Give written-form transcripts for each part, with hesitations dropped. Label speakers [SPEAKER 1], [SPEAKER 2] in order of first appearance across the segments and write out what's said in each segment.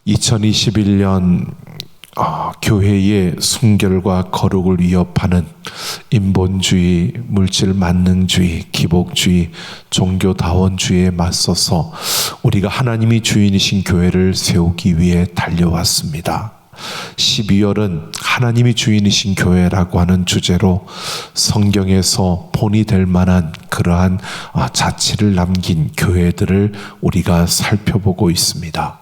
[SPEAKER 1] 2021년 교회의 순결과 거룩을 위협하는 인본주의, 물질 만능주의, 기복주의, 종교다원주의에 맞서서 우리가 하나님이 주인이신 교회를 세우기 위해 달려왔습니다. 12월은 하나님이 주인이신 교회라고 하는 주제로 성경에서 본이 될 만한 그러한 자취를 남긴 교회들을 우리가 살펴보고 있습니다.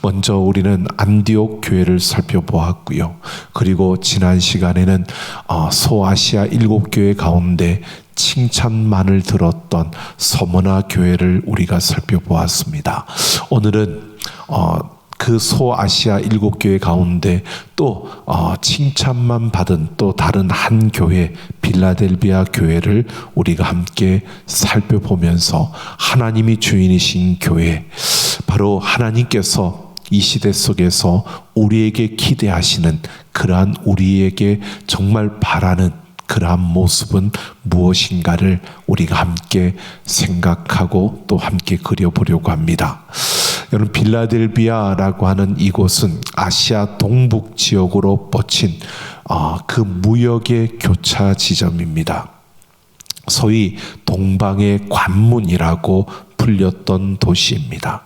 [SPEAKER 1] 먼저 우리는 안디옥 교회를 살펴보았고요. 그리고 지난 시간에는 소아시아 7교회 가운데 칭찬만을 들었던 서머나 교회를 우리가 살펴보았습니다. 오늘은 그 소아시아 7교회 가운데 또 칭찬만 받은 또 다른 한 교회, 빌라델비아 교회를 우리가 함께 살펴보면서 하나님이 주인이신 교회, 바로 하나님께서 이 시대 속에서 우리에게 기대하시는 그러한, 우리에게 정말 바라는 그러한 모습은 무엇인가를 우리가 함께 생각하고 또 함께 그려보려고 합니다. 여러분, 빌라델비아라고 하는 이곳은 아시아 동북 지역으로 뻗친 그 무역의 교차 지점입니다. 소위 동방의 관문이라고 불렸던 도시입니다.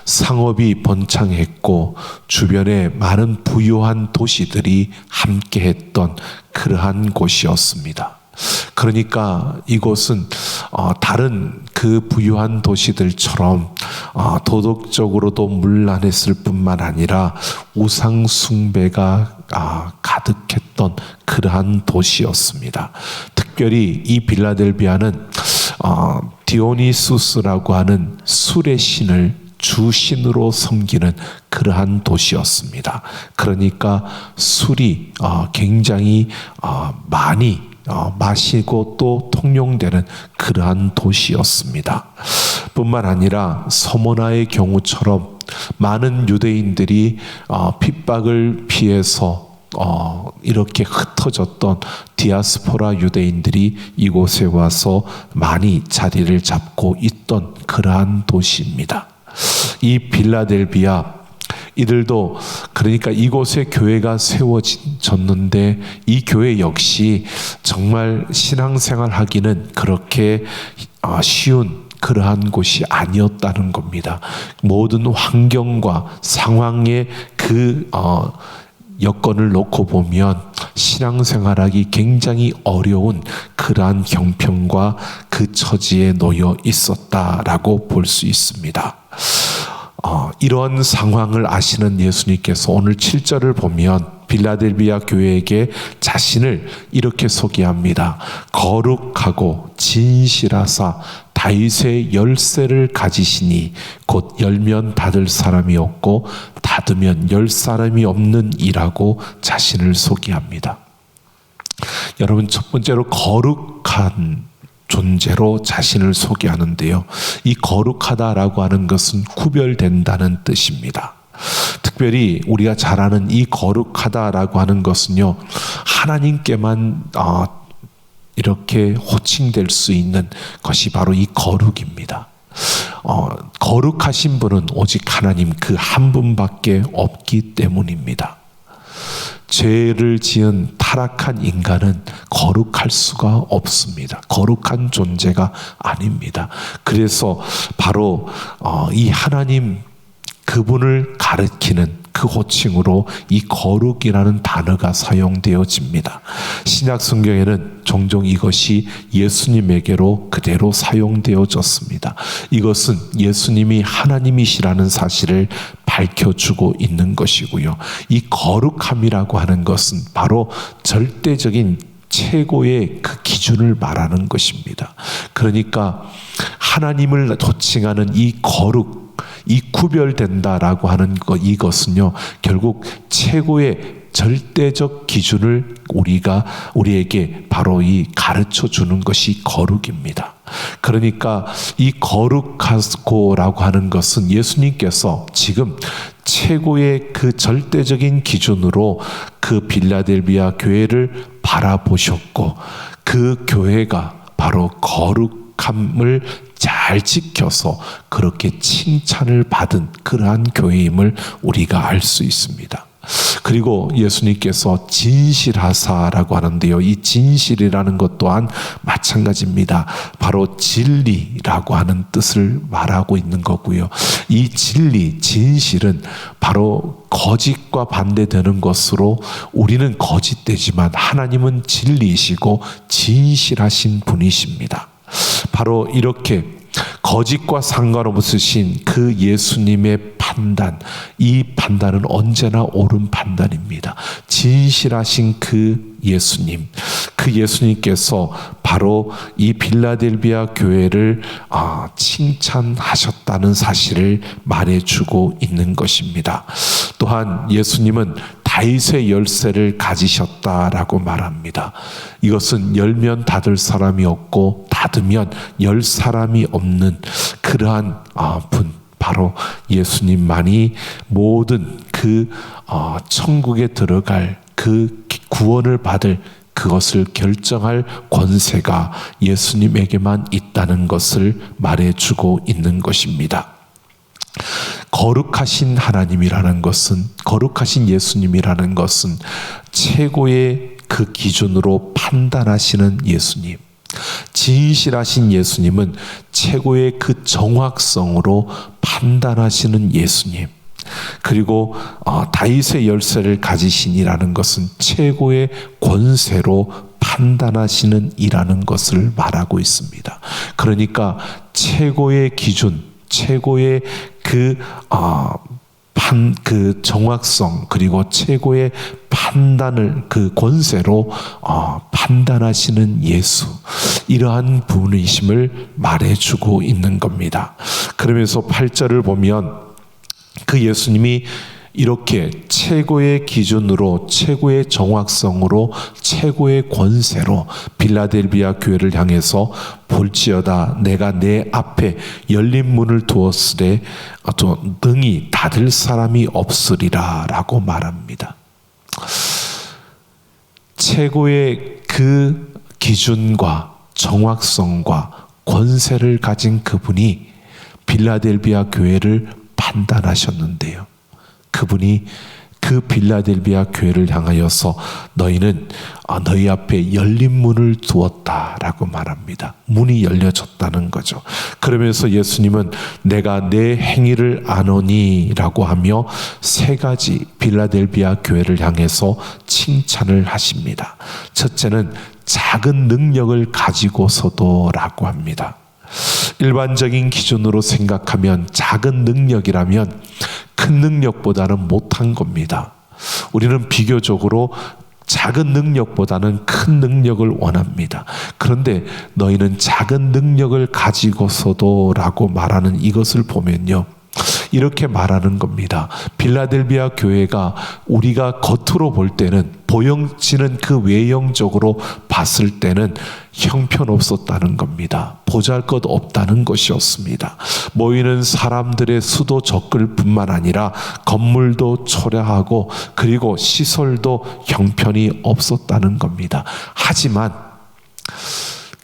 [SPEAKER 1] 상업이 번창했고 주변에 많은 부유한 도시들이 함께했던 그러한 곳이었습니다. 그러니까 이곳은 다른 그 부유한 도시들처럼 도덕적으로도 문란했을 뿐만 아니라 우상 숭배가 가득했던 그러한 도시였습니다. 특별히 이 빌라델비아는 디오니수스라고 하는 술의 신을 주신으로 섬기는 그러한 도시였습니다. 그러니까 술이 굉장히 많이 마시고 또 통용되는 그러한 도시였습니다. 뿐만 아니라 서머나의 경우처럼 많은 유대인들이 핍박을 피해서 이렇게 흩어졌던 디아스포라 유대인들이 이곳에 와서 많이 자리를 잡고 있던 그러한 도시입니다. 이 빌라델비아, 이들도 그러니까 이곳에 교회가 세워졌는데 이 교회 역시 정말 신앙생활 하기는 그렇게 쉬운 그러한 곳이 아니었다는 겁니다. 모든 환경과 상황의 그 여건을 놓고 보면 신앙생활하기 굉장히 어려운 그러한 형편과 그 처지에 놓여 있었다라고 볼 수 있습니다. 이런 상황을 아시는 예수님께서 오늘 7절을 보면 빌라델비아 교회에게 자신을 이렇게 소개합니다. 거룩하고 진실하사 다윗의 열쇠를 가지시니 곧 열면 닫을 사람이 없고 닫으면 열 사람이 없는 이라고 자신을 소개합니다. 여러분, 첫 번째로 거룩한 존재로 자신을 소개하는데요. 이 거룩하다라고 하는 것은 구별된다는 뜻입니다. 특별히 우리가 잘 아는 이 거룩하다라고 하는 것은요, 하나님께만 이렇게 호칭될 수 있는 것이 바로 이 거룩입니다. 거룩하신 분은 오직 하나님 그 한 분밖에 없기 때문입니다. 죄를 지은 타락한 인간은 거룩할 수가 없습니다. 거룩한 존재가 아닙니다. 그래서 바로 이 하나님 그분을 가리키는 그 호칭으로 이 거룩이라는 단어가 사용되어집니다. 신약 성경에는 종종 이것이 예수님에게로 그대로 사용되어졌습니다. 이것은 예수님이 하나님이시라는 사실을 밝혀주고 있는 것이고요. 이 거룩함이라고 하는 것은 바로 절대적인 최고의 그 기준을 말하는 것입니다. 그러니까 하나님을 호칭하는 이 거룩, 이 구별된다라고 하는 것, 이것은요 결국 최고의 절대적 기준을 우리에게 바로 이 가르쳐 주는 것이 거룩입니다. 그러니까 이 거룩하고라고 하는 것은 예수님께서 지금 최고의 그 절대적인 기준으로 그 빌라델비아 교회를 바라보셨고 그 교회가 바로 거룩함을 잘 잘 지켜서 그렇게 칭찬을 받은 그러한 교회임을 우리가 알 수 있습니다. 그리고 예수님께서 진실하사라고 하는데요. 이 진실이라는 것 또한 마찬가지입니다. 바로 진리라고 하는 뜻을 말하고 있는 거고요. 이 진리, 진실은 바로 거짓과 반대되는 것으로 우리는 거짓되지만 하나님은 진리이시고 진실하신 분이십니다. 바로 이렇게 거짓과 상관없으신 그 예수님의 판단, 이 판단은 언제나 옳은 판단입니다. 진실하신 그 예수님, 그 예수님께서 바로 이 빌라델비아 교회를 칭찬하셨다는 사실을 말해주고 있는 것입니다. 또한 예수님은 다윗의 열쇠를 가지셨다라고 말합니다. 이것은 열면 닫을 사람이 없고 닫으면 열 사람이 없는 그러한 분, 바로 예수님만이 모든 그 천국에 들어갈 그 구원을 받을 그것을 결정할 권세가 예수님에게만 있다는 것을 말해주고 있는 것입니다. 거룩하신 하나님이라는 것은, 거룩하신 예수님이라는 것은 최고의 그 기준으로 판단하시는 예수님, 진실하신 예수님은 최고의 그 정확성으로 판단하시는 예수님, 그리고 다윗의 열쇠를 가지신이라는 것은 최고의 권세로 판단하시는 이라는 것을 말하고 있습니다. 그러니까 최고의 기준, 최고의 그 정확성, 그리고 최고의 판단을 그 권세로 판단하시는 예수, 이러한 분이심을 말해주고 있는 겁니다. 그러면서 8절을 보면 그 예수님이 이렇게 최고의 기준으로, 최고의 정확성으로, 최고의 권세로 빌라델비아 교회를 향해서 볼지어다 내가 내 앞에 열린 문을 두었으되 능히 닫을 사람이 없으리라 라고 말합니다. 최고의 그 기준과 정확성과 권세를 가진 그분이 빌라델비아 교회를 판단하셨는데요. 그분이 그 빌라델비아 교회를 향하여서 너희는 너희 앞에 열린 문을 두었다라고 말합니다. 문이 열려졌다는 거죠. 그러면서 예수님은 내가 내 행위를 아노니 라고 하며 세 가지 빌라델비아 교회를 향해서 칭찬을 하십니다. 첫째는 작은 능력을 가지고서도 라고 합니다. 일반적인 기준으로 생각하면 작은 능력이라면 큰 능력보다는 못한 겁니다. 우리는 비교적으로 작은 능력보다는 큰 능력을 원합니다. 그런데 너희는 작은 능력을 가지고서도 라고 말하는 이것을 보면요, 이렇게 말하는 겁니다. 빌라델비아 교회가 우리가 겉으로 볼 때는, 보여지는 그 외형적으로 봤을 때는 형편없었다는 겁니다. 보잘것없다는 것이었습니다. 모이는 사람들의 수도 적을 뿐만 아니라 건물도 초라하고 그리고 시설도 형편이 없었다는 겁니다. 하지만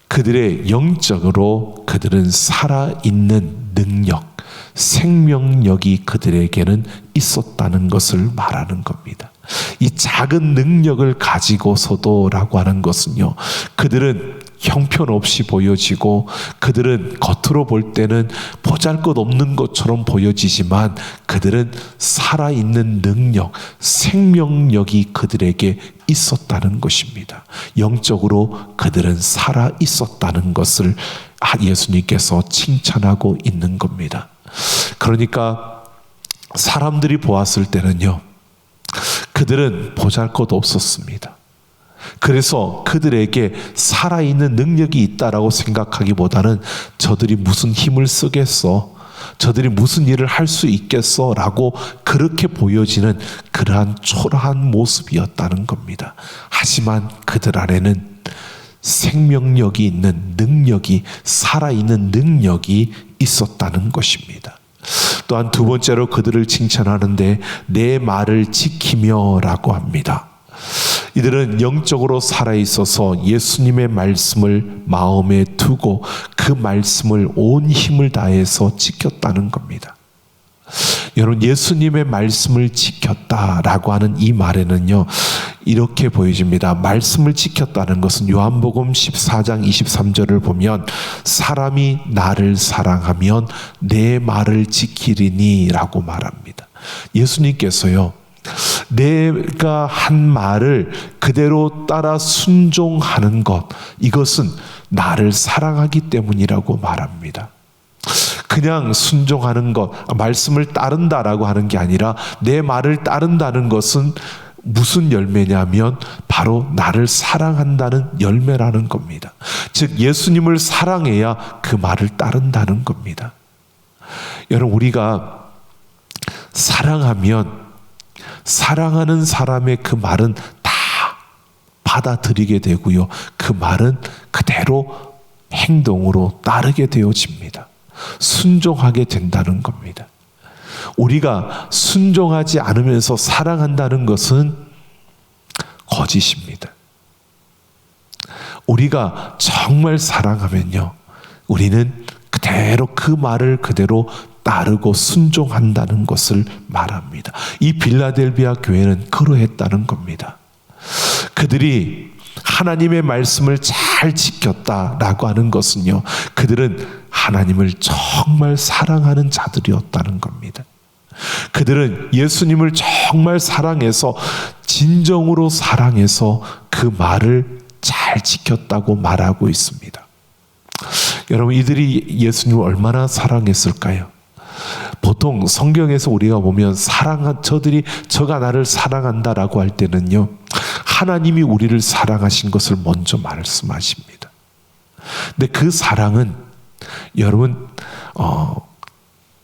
[SPEAKER 1] 그들의 영적으로 그들은 살아있는 능력, 생명력이 그들에게는 있었다는 것을 말하는 겁니다. 이 작은 능력을 가지고서도 라고 하는 것은요, 그들은 형편없이 보여지고 그들은 겉으로 볼 때는 보잘것없는 것처럼 보여지지만 그들은 살아있는 능력, 생명력이 그들에게 있었다는 것입니다. 영적으로 그들은 살아 있었다는 것을 예수님께서 칭찬하고 있는 겁니다. 그러니까 사람들이 보았을 때는요, 그들은 보잘것없었습니다. 그래서 그들에게 살아있는 능력이 있다라고 생각하기보다는 저들이 무슨 힘을 쓰겠어, 저들이 무슨 일을 할 수 있겠어 라고 그렇게 보여지는 그러한 초라한 모습이었다는 겁니다. 하지만 그들 안에는 생명력이 있는 능력이, 살아있는 능력이 있었다는 것입니다. 또한 두 번째로 그들을 칭찬하는데 내 말을 지키며 라고 합니다. 이들은 영적으로 살아있어서 예수님의 말씀을 마음에 두고 그 말씀을 온 힘을 다해서 지켰다는 겁니다. 여러분, 예수님의 말씀을 지켰다라고 하는 이 말에는요, 이렇게 보여집니다. 말씀을 지켰다는 것은 요한복음 14장 23절을 보면 사람이 나를 사랑하면 내 말을 지키리니 라고 말합니다. 예수님께서요, 내가 한 말을 그대로 따라 순종하는 것, 이것은 나를 사랑하기 때문이라고 말합니다. 그냥 순종하는 것, 말씀을 따른다라고 하는 게 아니라 내 말을 따른다는 것은 무슨 열매냐면 바로 나를 사랑한다는 열매라는 겁니다. 즉 예수님을 사랑해야 그 말을 따른다는 겁니다. 여러분, 우리가 사랑하면 사랑하는 사람의 그 말은 다 받아들이게 되고요, 그 말은 그대로 행동으로 따르게 되어집니다. 순종하게 된다는 겁니다. 우리가 순종하지 않으면서 사랑한다는 것은 거짓입니다. 우리가 정말 사랑하면요, 우리는 그대로 그 말을 그대로 따르고 순종한다는 것을 말합니다. 이 빌라델비아 교회는 그러했다는 겁니다. 그들이 하나님의 말씀을 잘 지켰다라고 하는 것은요, 그들은 하나님을 정말 사랑하는 자들이었다는 겁니다. 그들은 예수님을 정말 사랑해서, 진정으로 사랑해서 그 말을 잘 지켰다고 말하고 있습니다. 여러분, 이들이 예수님을 얼마나 사랑했을까요? 보통 성경에서 우리가 보면 저가 나를 사랑한다라고 할 때는요, 하나님이 우리를 사랑하신 것을 먼저 말씀하십니다. 근데 그 사랑은 여러분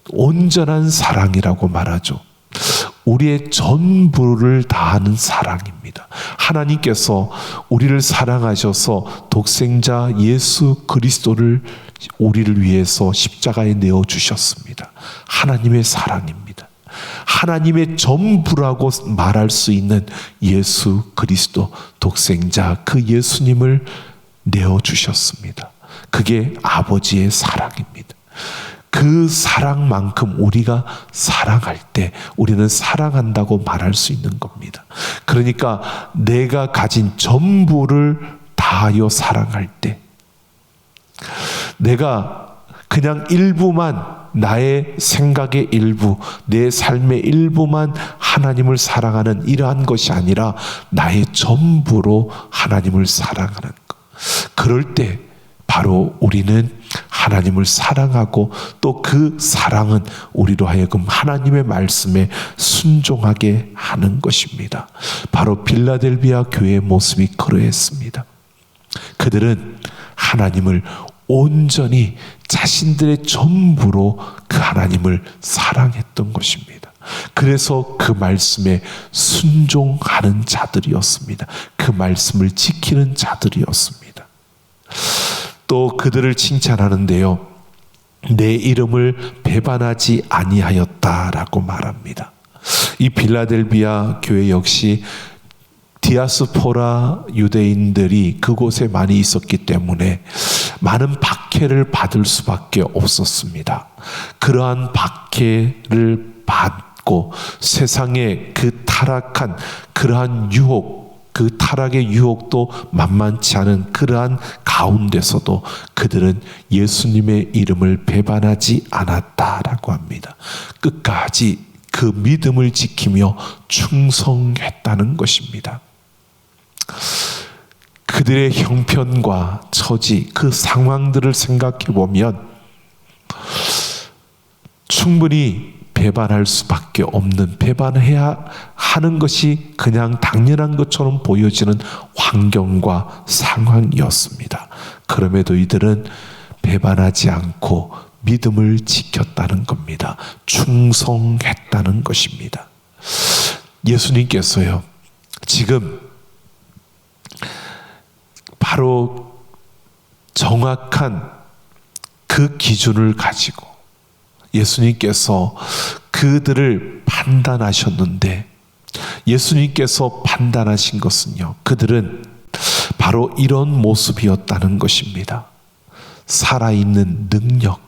[SPEAKER 1] 온전한 사랑이라고 말하죠. 우리의 전부를 다하는 사랑입니다. 하나님께서 우리를 사랑하셔서 독생자 예수 그리스도를 우리를 위해서 십자가에 내어주셨습니다. 하나님의 사랑입니다. 하나님의 전부라고 말할 수 있는 예수 그리스도, 독생자 그 예수님을 내어주셨습니다. 그게 아버지의 사랑입니다. 그 사랑만큼 우리가 사랑할 때 우리는 사랑한다고 말할 수 있는 겁니다. 그러니까 내가 가진 전부를 다하여 사랑할 때, 내가 그냥 일부만, 나의 생각의 일부, 내 삶의 일부만 하나님을 사랑하는 이러한 것이 아니라 나의 전부로 하나님을 사랑하는 것, 그럴 때 바로 우리는 하나님을 사랑하고 또 그 사랑은 우리로 하여금 하나님의 말씀에 순종하게 하는 것입니다. 바로 빌라델비아 교회의 모습이 그러했습니다. 그들은 하나님을 온전히 자신들의 전부로 그 하나님을 사랑했던 것입니다. 그래서 그 말씀에 순종하는 자들이었습니다. 그 말씀을 지키는 자들이었습니다. 또 그들을 칭찬하는데요, 내 이름을 배반하지 아니하였다라고 말합니다. 이 빌라델비아 교회 역시 디아스포라 유대인들이 그곳에 많이 있었기 때문에 많은 박해를 받을 수밖에 없었습니다. 그러한 박해를 받고 세상의 그 타락한 그러한 유혹, 그 타락의 유혹도 만만치 않은 그러한 가운데서도 그들은 예수님의 이름을 배반하지 않았다라고 합니다. 끝까지 그 믿음을 지키며 충성했다는 것입니다. 그들의 형편과 처지, 그 상황들을 생각해 보면 충분히 배반할 수밖에 없는, 배반해야 하는 것이 그냥 당연한 것처럼 보여지는 환경과 상황이었습니다. 그럼에도 이들은 배반하지 않고 믿음을 지켰다는 겁니다. 충성했다는 것입니다. 예수님께서요, 지금 바로 정확한 그 기준을 가지고 예수님께서 그들을 판단하셨는데 예수님께서 판단하신 것은요, 그들은 바로 이런 모습이었다는 것입니다. 살아있는 능력,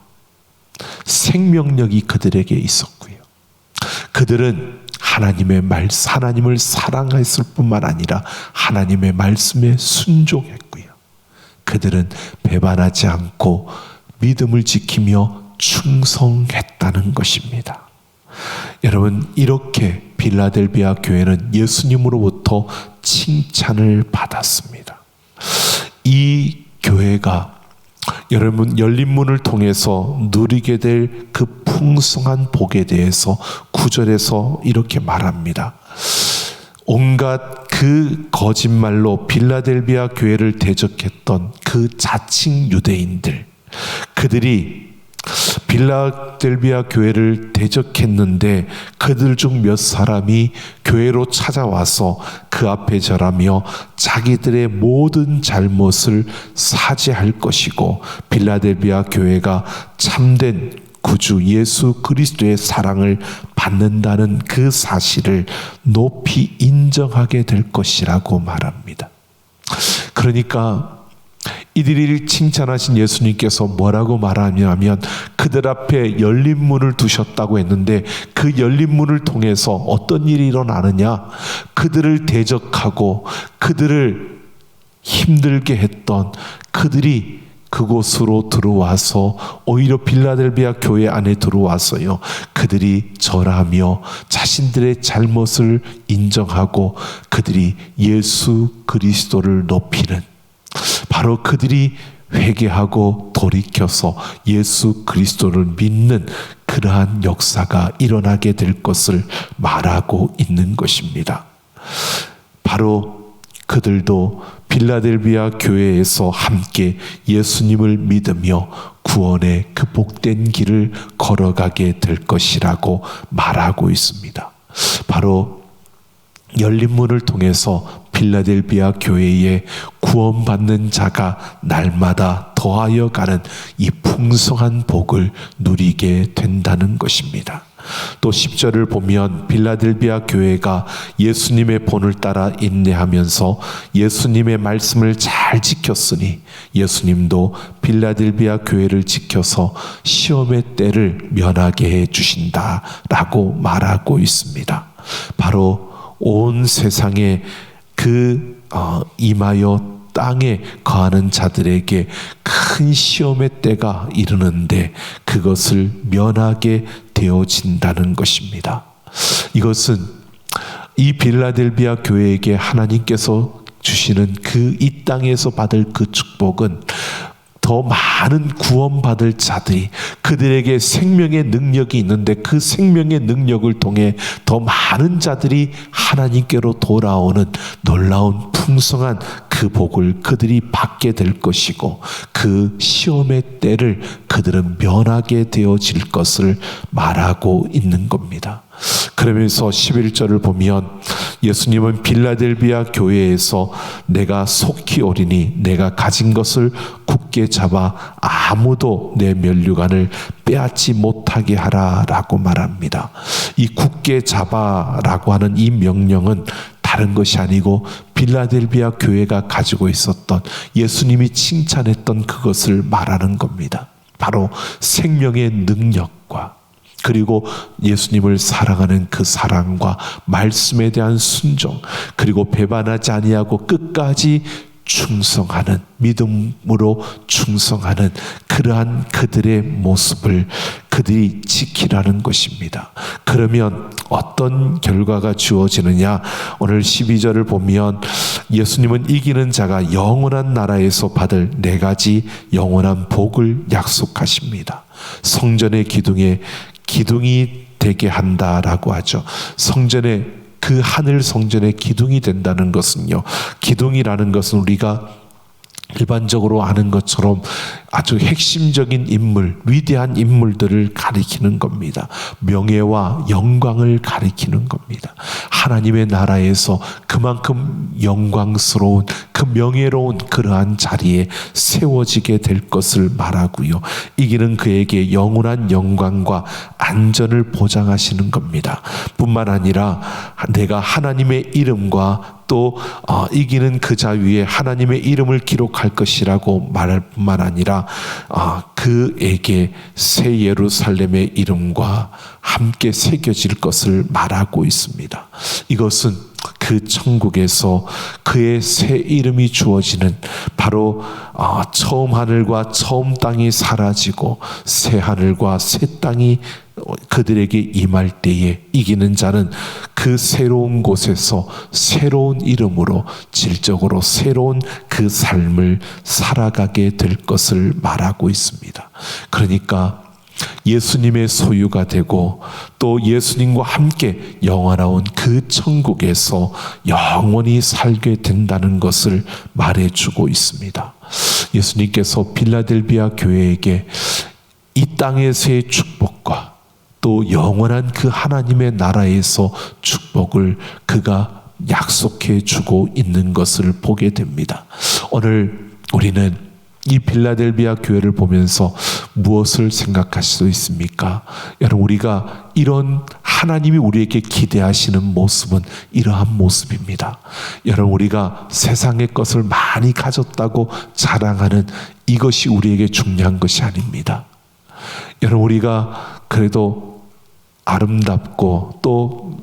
[SPEAKER 1] 생명력이 그들에게 있었고요. 그들은 하나님을 사랑했을 뿐만 아니라 하나님의 말씀에 순종했고요. 그들은 배반하지 않고 믿음을 지키며 충성했다는 것입니다. 여러분, 이렇게 빌라델비아 교회는 예수님으로부터 칭찬을 받았습니다. 이 교회가 여러분 열린 문을 통해서 누리게 될 그 풍성한 복에 대해서 9절에서 이렇게 말합니다. 온갖 그 거짓말로 빌라델비아 교회를 대적했던 그 자칭 유대인들, 그들이 빌라델비아 교회를 대적했는데 그들 중 몇 사람이 교회로 찾아와서 그 앞에 절하며 자기들의 모든 잘못을 사죄할 것이고, 빌라델비아 교회가 참된 구주 예수 그리스도의 사랑을 받는다는 그 사실을 높이 인정하게 될 것이라고 말합니다. 그러니까 이들이 칭찬하신 예수님께서 뭐라고 말하냐면, 그들 앞에 열린 문을 두셨다고 했는데 그 열린 문을 통해서 어떤 일이 일어나느냐, 그들을 대적하고 그들을 힘들게 했던 그들이 그곳으로 들어와서, 오히려 빌라델비아 교회 안에 들어와서요, 그들이 절하며 자신들의 잘못을 인정하고 그들이 예수 그리스도를 높이는, 바로 그들이 회개하고 돌이켜서 예수 그리스도를 믿는 그러한 역사가 일어나게 될 것을 말하고 있는 것입니다. 바로 그들도 빌라델비아 교회에서 함께 예수님을 믿으며 구원의 그 복된 길을 걸어가게 될 것이라고 말하고 있습니다. 바로 열린 문을 통해서 빌라델비아 교회에 구원받는 자가 날마다 더하여 가는 이 풍성한 복을 누리게 된다는 것입니다. 또 10절을 보면 빌라델비아 교회가 예수님의 본을 따라 인내하면서 예수님의 말씀을 잘 지켰으니 예수님도 빌라델비아 교회를 지켜서 시험의 때를 면하게 해주신다라고 말하고 있습니다. 바로 온 세상에 임하여 땅에 거하는 자들에게 큰 시험의 때가 이르는데 그것을 면하게 되어진다는 것입니다. 이것은 이 빌라델비아 교회에게 하나님께서 주시는 그 이 땅에서 받을 그 축복은 더 많은 구원받을 자들이, 그들에게 생명의 능력이 있는데 그 생명의 능력을 통해 더 많은 자들이 하나님께로 돌아오는 놀라운 풍성한 그 복을 그들이 받게 될 것이고, 그 시험의 때를 그들은 면하게 되어질 것을 말하고 있는 겁니다. 그러면서 11절을 보면 예수님은 빌라델비아 교회에서 내가 속히 오리니 내가 가진 것을 굳게 잡아 아무도 내 면류관을 빼앗지 못하게 하라라고 말합니다. 이 굳게 잡아라고 하는 이 명령은 다른 것이 아니고 빌라델비아 교회가 가지고 있었던, 예수님이 칭찬했던 그것을 말하는 겁니다. 바로 생명의 능력과, 그리고 예수님을 사랑하는 그 사랑과 말씀에 대한 순종, 그리고 배반하지 아니하고 끝까지 충성하는, 믿음으로 충성하는 그러한 그들의 모습을 그들이 지키라는 것입니다. 그러면 어떤 결과가 주어지느냐? 오늘 12절을 보면 예수님은 이기는 자가 영원한 나라에서 받을 4가지 영원한 복을 약속하십니다. 성전의 기둥에 기둥이 되게 한다라고 하죠. 성전의 그 하늘 성전의 기둥이 된다는 것은요, 기둥이라는 것은 우리가 일반적으로 아는 것처럼 아주 핵심적인 인물, 위대한 인물들을 가리키는 겁니다. 명예와 영광을 가리키는 겁니다. 하나님의 나라에서 그만큼 영광스러운, 그 명예로운 그러한 자리에 세워지게 될 것을 말하고요. 이기는 그에게 영원한 영광과 안전을 보장하시는 겁니다. 뿐만 아니라 내가 하나님의 이름과 또 이기는 그 자 위에 하나님의 이름을 기록할 것이라고 말할 뿐만 아니라 그에게 새 예루살렘의 이름과 함께 새겨질 것을 말하고 있습니다. 이것은 그 천국에서 그의 새 이름이 주어지는 바로 처음 하늘과 처음 땅이 사라지고 새 하늘과 새 땅이 그들에게 임할 때에 이기는 자는 그 새로운 곳에서 새로운 이름으로 질적으로 새로운 그 삶을 살아가게 될 것을 말하고 있습니다. 그러니까 예수님의 소유가 되고 또 예수님과 함께 영원한 그 천국에서 영원히 살게 된다는 것을 말해주고 있습니다. 예수님께서 빌라델비아 교회에게 이 땅에서의 축복과 또 영원한 그 하나님의 나라에서 축복을 그가 약속해 주고 있는 것을 보게 됩니다. 오늘 우리는 이 빌라델비아 교회를 보면서 무엇을 생각할 수 있습니까? 여러분, 우리가 이런 하나님이 우리에게 기대하시는 모습은 이러한 모습입니다. 여러분, 우리가 세상의 것을 많이 가졌다고 자랑하는 이것이 우리에게 중요한 것이 아닙니다. 여러분, 우리가 그래도 아름답고 또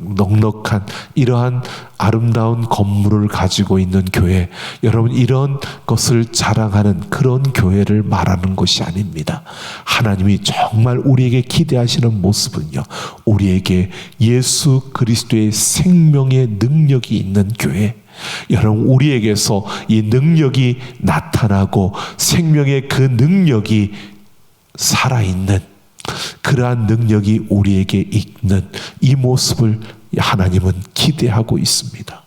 [SPEAKER 1] 넉넉한 이러한 아름다운 건물을 가지고 있는 교회, 여러분, 이런 것을 자랑하는 그런 교회를 말하는 것이 아닙니다. 하나님이 정말 우리에게 기대하시는 모습은요, 우리에게 예수 그리스도의 생명의 능력이 있는 교회, 여러분, 우리에게서 이 능력이 나타나고 생명의 그 능력이 살아있는 그러한 능력이 우리에게 있는 이 모습을 하나님은 기대하고 있습니다.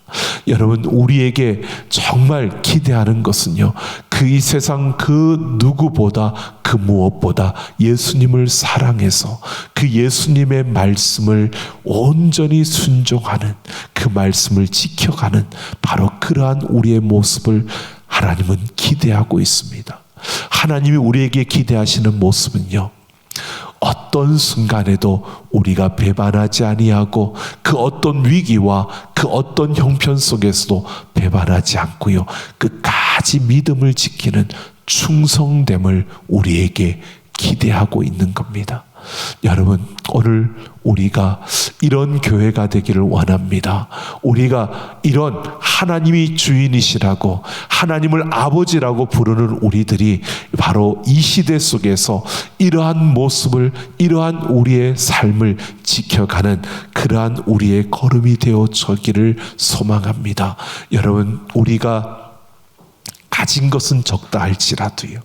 [SPEAKER 1] 여러분, 우리에게 정말 기대하는 것은요, 그 이 세상 그 누구보다 그 무엇보다 예수님을 사랑해서 그 예수님의 말씀을 온전히 순종하는, 그 말씀을 지켜가는 바로 그러한 우리의 모습을 하나님은 기대하고 있습니다. 하나님이 우리에게 기대하시는 모습은요, 어떤 순간에도 우리가 배반하지 아니하고 그 어떤 위기와 그 어떤 형편 속에서도 배반하지 않고요, 끝까지 믿음을 지키는 충성됨을 우리에게 기대하고 있는 겁니다. 여러분, 오늘 우리가 이런 교회가 되기를 원합니다. 우리가 이런 하나님이 주인이시라고, 하나님을 아버지라고 부르는 우리들이 바로 이 시대 속에서 이러한 모습을, 이러한 우리의 삶을 지켜가는 그러한 우리의 걸음이 되어지기를 소망합니다. 여러분, 우리가 가진 것은 적다 할지라도요,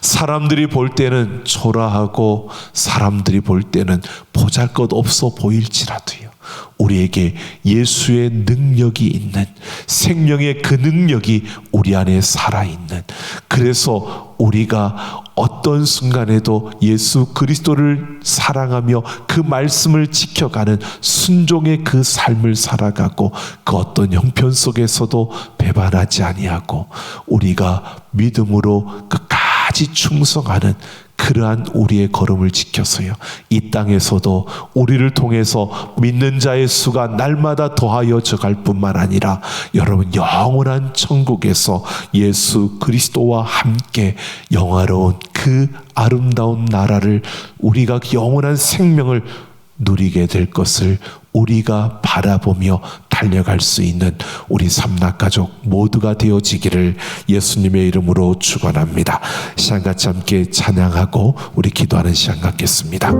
[SPEAKER 1] 사람들이 볼 때는 초라하고 사람들이 볼 때는 보잘것없어 보일지라도요, 우리에게 예수의 능력이 있는, 생명의 그 능력이 우리 안에 살아있는, 그래서 우리가 어떤 순간에도 예수 그리스도를 사랑하며 그 말씀을 지켜가는 순종의 그 삶을 살아가고 그 어떤 형편 속에서도 배반하지 아니하고 우리가 믿음으로 끝까지 충성하는 그러한 우리의 걸음을 지켜서요, 이 땅에서도 우리를 통해서 믿는 자의 수가 날마다 더하여져 갈 뿐만 아니라 여러분, 영원한 천국에서 예수 그리스도와 함께 영화로운 그 아름다운 나라를, 우리가 영원한 생명을 누리게 될 것을 우리가 바라보며 달려갈 수 있는 우리 삼락가족 모두가 되어지기를 예수님의 이름으로 축원합니다. 시간 같이 함께 찬양하고 우리 기도하는 시간 갖겠습니다.